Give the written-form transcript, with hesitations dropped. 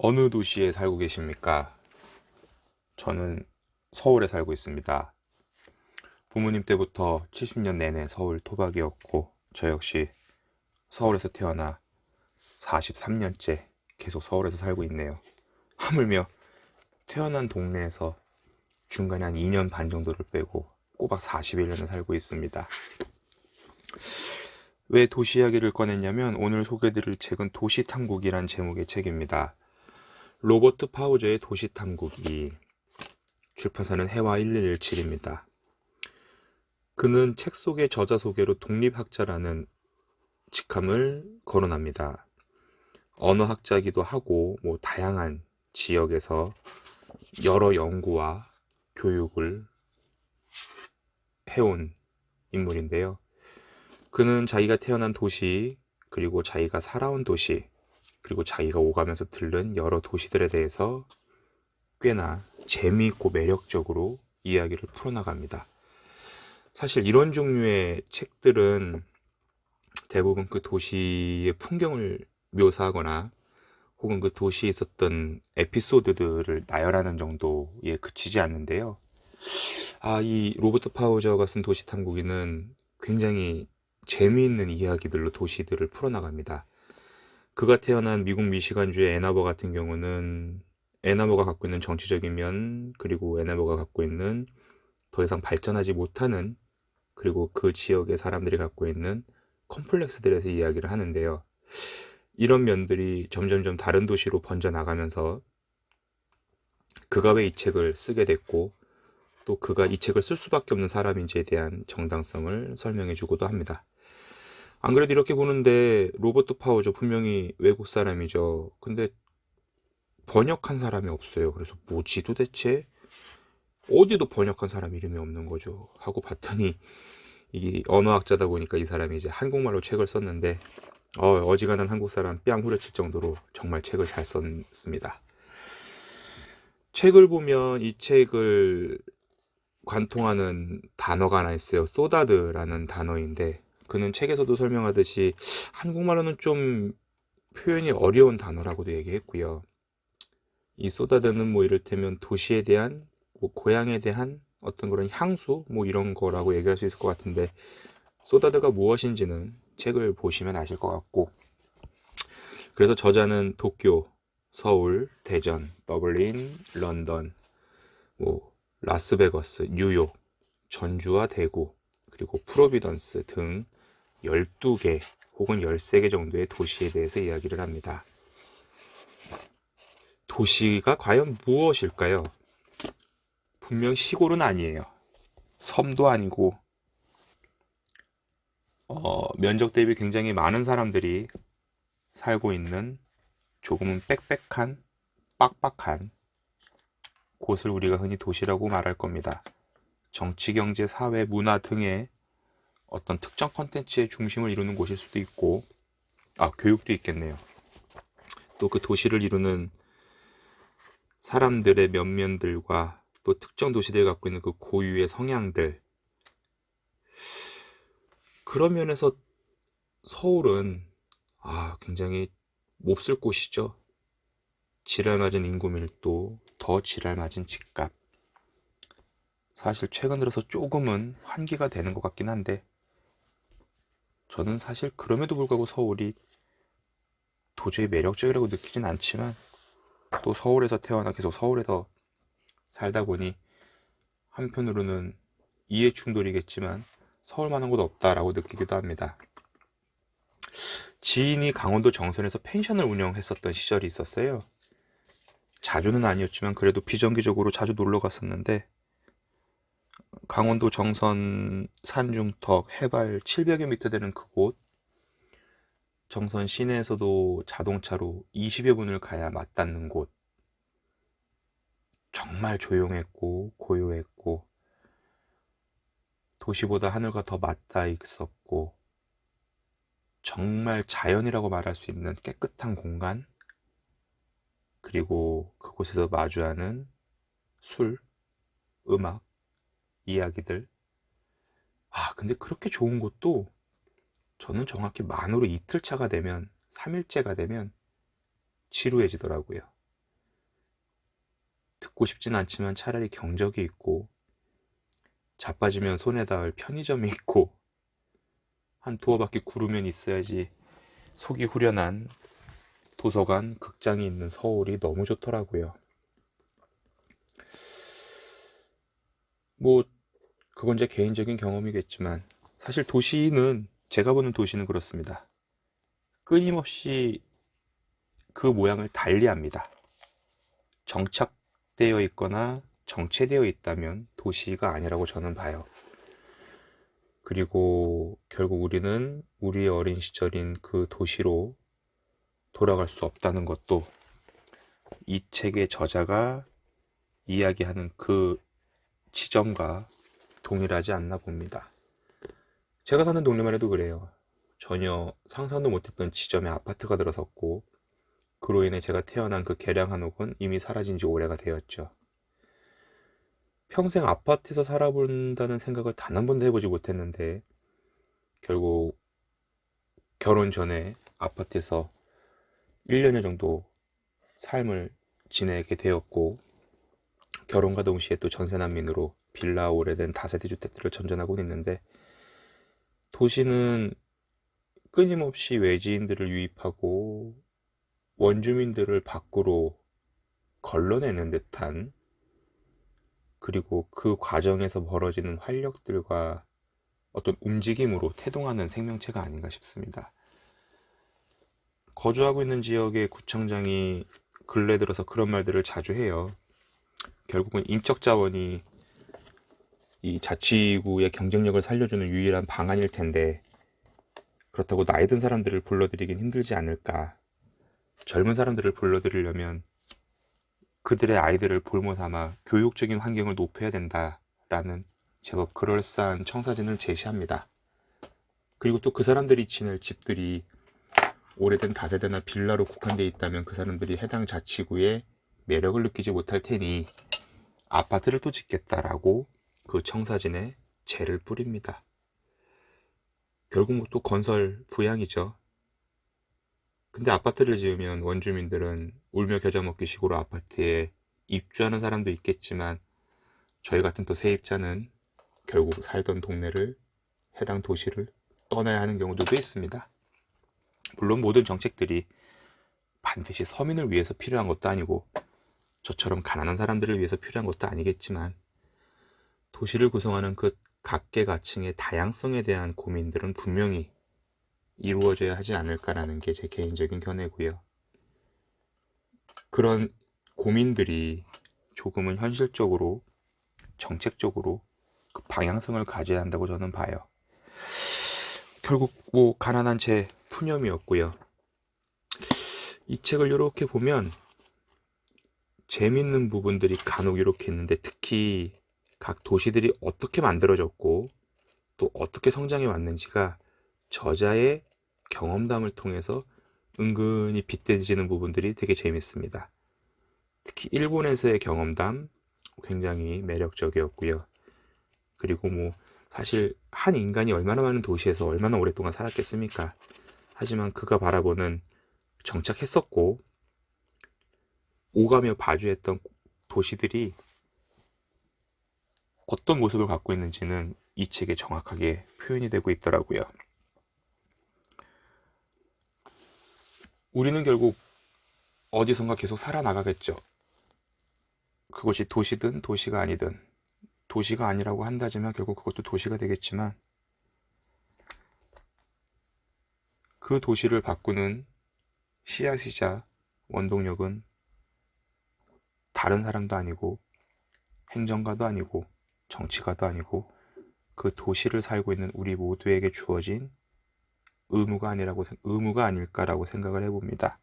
어느 도시에 살고 계십니까? 저는 서울에 살고 있습니다. 부모님 때부터 70년 내내 서울 토박이었고, 저 역시 서울에서 태어나 43년째 계속 서울에서 살고 있네요. 하물며 태어난 동네에서 중간에 한 2년 반 정도를 빼고 꼬박 41년을 살고 있습니다. 왜 도시 이야기를 꺼냈냐면 오늘 소개드릴 책은 도시탐구기란 제목의 책입니다. 로버트 파우저의 도시탐구기, 출판사는 해와 1117입니다. 그는 책 속의 저자 소개로 독립학자라는 직함을 거론합니다. 언어학자이기도 하고 다양한 지역에서 여러 연구와 교육을 해온 인물인데요. 그는 자기가 태어난 도시, 그리고 자기가 살아온 도시, 그리고 자기가 오가면서 들른 여러 도시들에 대해서 꽤나 재미있고 매력적으로 이야기를 풀어나갑니다. 사실 이런 종류의 책들은 대부분 그 도시의 풍경을 묘사하거나 혹은 그 도시에 있었던 에피소드들을 나열하는 정도에 그치지 않는데요. 이 로버트 파우저가 쓴 도시탐구기는 굉장히 재미있는 이야기들로 도시들을 풀어나갑니다. 그가 태어난 미국 미시간주의 애나버 같은 경우는 애나버가 갖고 있는 정치적인 면, 그리고 애나버가 갖고 있는 더 이상 발전하지 못하는, 그리고 그 지역의 사람들이 갖고 있는 컴플렉스들에서 이야기를 하는데요. 이런 면들이 점점점 다른 도시로 번져나가면서 그가 왜 이 책을 쓰게 됐고, 또 그가 이 책을 쓸 수밖에 없는 사람인지에 대한 정당성을 설명해 주고도 합니다. 안 그래도 이렇게 보는데 로버트 파우저 분명히 외국 사람이죠. 근데 번역한 사람이 없어요. 그래서 뭐지 도대체? 어디도 번역한 사람 이름이 없는 거죠. 하고 봤더니 이 언어학자다 보니까 이 사람이 이제 한국말로 책을 썼는데 어지간한 한국 사람 뺨 후려칠 정도로 정말 책을 잘 썼습니다. 책을 보면 이 책을 관통하는 단어가 하나 있어요. 소다드라는 단어인데, 그는 책에서도 설명하듯이 한국말로는 좀 표현이 어려운 단어라고도 얘기했고요. 이 소다드는 이를테면 도시에 대한, 고향에 대한 어떤 그런 향수 이런 거라고 얘기할 수 있을 것 같은데, 소다드가 무엇인지는 책을 보시면 아실 것 같고, 그래서 저자는 도쿄, 서울, 대전, 더블린, 런던, 라스베거스, 뉴욕, 전주와 대구, 그리고 프로비던스 등 12개 혹은 13개 정도의 도시에 대해서 이야기를 합니다. 도시가 과연 무엇일까요? 분명 시골은 아니에요. 섬도 아니고, 면적 대비 굉장히 많은 사람들이 살고 있는 조금은 빽빽한, 빡빡한 곳을 우리가 흔히 도시라고 말할 겁니다. 정치, 경제, 사회, 문화 등의 어떤 특정 컨텐츠의 중심을 이루는 곳일 수도 있고, 교육도 있겠네요. 또 그 도시를 이루는 사람들의 면면들과 또 특정 도시들이 갖고 있는 그 고유의 성향들, 그런 면에서 서울은 굉장히 몹쓸 곳이죠. 지랄맞은 인구 밀도, 더 지랄맞은 집값. 사실 최근 들어서 조금은 환기가 되는 것 같긴 한데, 저는 사실 그럼에도 불구하고 서울이 도저히 매력적이라고 느끼진 않지만, 또 서울에서 태어나 계속 서울에서 살다 보니 한편으로는 이해 충돌이겠지만 서울만한 곳 없다라고 느끼기도 합니다. 지인이 강원도 정선에서 펜션을 운영했었던 시절이 있었어요. 자주는 아니었지만 그래도 비정기적으로 자주 놀러 갔었는데, 강원도 정선 산중턱 해발 700여 미터 되는 그곳, 정선 시내에서도 자동차로 20여 분을 가야 맞닿는 곳, 정말 조용했고 고요했고 도시보다 하늘과 더 맞닿아 있었고, 정말 자연이라고 말할 수 있는 깨끗한 공간, 그리고 그곳에서 마주하는 술, 음악, 이야기들. 근데 그렇게 좋은 곳도 저는 정확히 만으로 이틀차가 되면, 3일째가 되면 지루해지더라고요. 갖고 싶진 않지만 차라리 경적이 있고, 자빠지면 손에 닿을 편의점이 있고, 한 두어 바퀴 구르면 있어야지 속이 후련한 도서관, 극장이 있는 서울이 너무 좋더라고요. 뭐 그건 제 개인적인 경험이겠지만, 사실 도시는, 제가 보는 도시는 그렇습니다. 끊임없이 그 모양을 달리합니다. 정착되어 있거나 정체되어 있다면 도시가 아니라고 저는 봐요. 그리고 결국 우리는 우리의 어린 시절인 그 도시로 돌아갈 수 없다는 것도 이 책의 저자가 이야기하는 그 지점과 동일하지 않나 봅니다. 제가 사는 동네만 해도 그래요. 전혀 상상도 못했던 지점에 아파트가 들어섰고, 그로 인해 제가 태어난 그 계량 한옥은 이미 사라진 지 오래가 되었죠. 평생 아파트에서 살아본다는 생각을 단 한 번도 해보지 못했는데, 결국 결혼 전에 아파트에서 1년여 정도 삶을 지내게 되었고, 결혼과 동시에 또 전세난민으로 빌라 오래된 다세대 주택들을 전전하고 있는데, 도시는 끊임없이 외지인들을 유입하고 원주민들을 밖으로 걸러내는 듯한, 그리고 그 과정에서 벌어지는 활력들과 어떤 움직임으로 태동하는 생명체가 아닌가 싶습니다. 거주하고 있는 지역의 구청장이 근래 들어서 그런 말들을 자주 해요. 결국은 인적 자원이 이 자치구의 경쟁력을 살려주는 유일한 방안일 텐데, 그렇다고 나이 든 사람들을 불러들이긴 힘들지 않을까. 젊은 사람들을 불러들이려면 그들의 아이들을 볼모 삼아 교육적인 환경을 높여야 된다라는 제법 그럴싸한 청사진을 제시합니다. 그리고 또 그 사람들이 지낼 집들이 오래된 다세대나 빌라로 국한되어 있다면 그 사람들이 해당 자치구의 매력을 느끼지 못할 테니 아파트를 또 짓겠다라고 그 청사진에 재를 뿌립니다. 결국 뭐 또 건설 부양이죠. 근데 아파트를 지으면 원주민들은 울며 겨자 먹기 식으로 아파트에 입주하는 사람도 있겠지만, 저희 같은 또 세입자는 결국 살던 동네를, 해당 도시를 떠나야 하는 경우도 있습니다. 물론 모든 정책들이 반드시 서민을 위해서 필요한 것도 아니고 저처럼 가난한 사람들을 위해서 필요한 것도 아니겠지만, 도시를 구성하는 그 각계각층의 다양성에 대한 고민들은 분명히 이루어져야 하지 않을까라는 게 제 개인적인 견해고요. 그런 고민들이 조금은 현실적으로, 정책적으로 그 방향성을 가져야 한다고 저는 봐요. 결국 뭐 가난한 제 푸념이었고요. 이 책을 이렇게 보면 재밌는 부분들이 간혹 이렇게 있는데, 특히 각 도시들이 어떻게 만들어졌고 또 어떻게 성장해 왔는지가 저자의 경험담을 통해서 은근히 빗대지는 부분들이 되게 재밌습니다. 특히 일본에서의 경험담 굉장히 매력적이었고요. 그리고 뭐 사실 한 인간이 얼마나 많은 도시에서 얼마나 오랫동안 살았겠습니까? 하지만 그가 바라보는, 정착했었고 오가며 봐주했던 도시들이 어떤 모습을 갖고 있는지는 이 책에 정확하게 표현이 되고 있더라고요. 우리는 결국 어디선가 계속 살아나가겠죠. 그것이 도시든 도시가 아니든, 도시가 아니라고 한다지만 결국 그것도 도시가 되겠지만, 그 도시를 바꾸는 씨앗이자 원동력은 다른 사람도 아니고 행정가도 아니고 정치가도 아니고 그 도시를 살고 있는 우리 모두에게 주어진 의무가 아닐까라고 생각을 해봅니다.